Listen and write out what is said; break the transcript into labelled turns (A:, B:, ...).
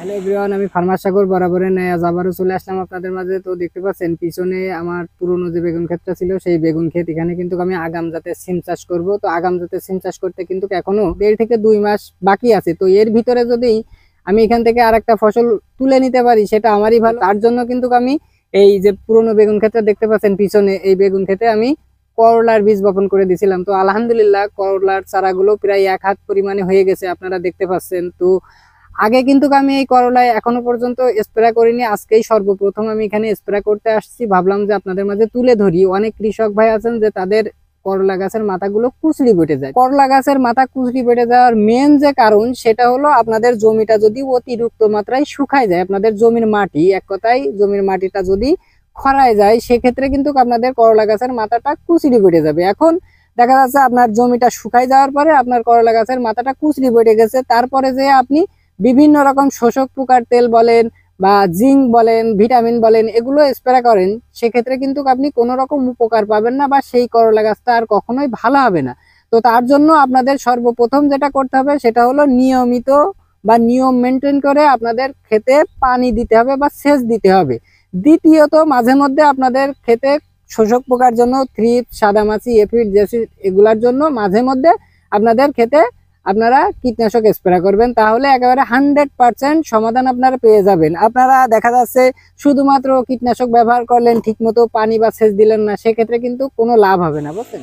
A: Hello everyone, আমি farmer সাগর বরাবরের ন্যায় আজ আবারও চলে আসলাম আপনাদের মাঝে। তো দেখতে পাচ্ছেন পিছনে আমার পুরনো যে বেগুন ক্ষেতটা ছিল, সেই বেগুন ক্ষেত। এখানে কিন্তু আমি আগাম জাতের সিম চাষ করব। তো আগাম জাতের সিম চাষ করতে কিন্তু এখনো 1.5 থেকে 2 মাস বাকি আছে। তো এর ভিতরে যদি আমি এখান থেকে আর একটা ফসল তুলে নিতে পারি সেটা আমারই ভালো। তার জন্য কিন্তু আমি এই যে পুরনো বেগুন ক্ষেতটা দেখতে পাচ্ছেন পিছনে, এই বেগুন ক্ষেতে আমি করলার বীজ বপন করে দিয়েছিলাম। তো আলহামদুলিল্লাহ করলার চারাগুলো প্রায় 1 হাত পরিমাণে হয়ে গেছে, আপনারা দেখতে পাচ্ছেন। তো আগে কিন্তু আমি এই করলায় এখনো পর্যন্ত স্প্রে করিনি, আজকেই সর্বপ্রথম আমি এখানে স্প্রে করতে আসছি। ভাবলাম যে আপনাদের মাঝে তুলে ধরি। অনেক কৃষক ভাই আছেন যে তাদের করলা গাছের মাথাগুলো কুচড়ি বেটে যায়। করলা গাছের মাথা কুচড়ি বেটে যাওয়ার মেন যে কারণ সেটা হলো আপনাদের জমিটা যদি অতিরিক্ত মাত্রায় শুকায় যায়, আপনাদের জমির মাটি, এক কথায় জমির মাটিটা যদি খরায় যায়, সেক্ষেত্রে কিন্তু আপনাদের করলা গাছের মাথাটা কুচড়ি বেটে যাবে। এখন দেখা যাচ্ছে আপনার জমিটা শুকায় যাওয়ার পরে আপনার করলা গাছের মাথাটা কুচড়ি বেটে গেছে, তারপরে যে আপনি বিভিন্ন রকম শোষক পোকার তেল বলেন বা জিঙ্ক বলেন, ভিটামিন বলেন, এগুলো স্প্রে করেন, সেক্ষেত্রে কিন্তু আপনি কোনো রকম উপকার পাবেন না বা সেই করলা গাছটা আর কখনোই ভালো হবে না। তো তার জন্য আপনাদের সর্বপ্রথম যেটা করতে হবে সেটা হলো নিয়মিত বা নিয়ম মেনটেন করে আপনাদের খেতে পানি দিতে হবে বা সেচ দিতে হবে। দ্বিতীয়ত মাঝে মধ্যে আপনাদের খেতে শোষক পোকার জন্য থ্রিপ, সাদামাছি, এফিড, জেসিড, এগুলার জন্য মাঝে মধ্যে আপনাদের খেতে আপনারা কীটনাশক স্প্রে করবেন, তাহলে একেবারে 100% সমাধান আপনারা পেয়ে যাবেন। আপনারা দেখা যাচ্ছে শুধুমাত্র কীটনাশক ব্যবহার করলেন, ঠিকমতো পানি বা সেচ দিলেন না, সেক্ষেত্রে কিন্তু কোনো লাভ হবে না, বুঝছেন।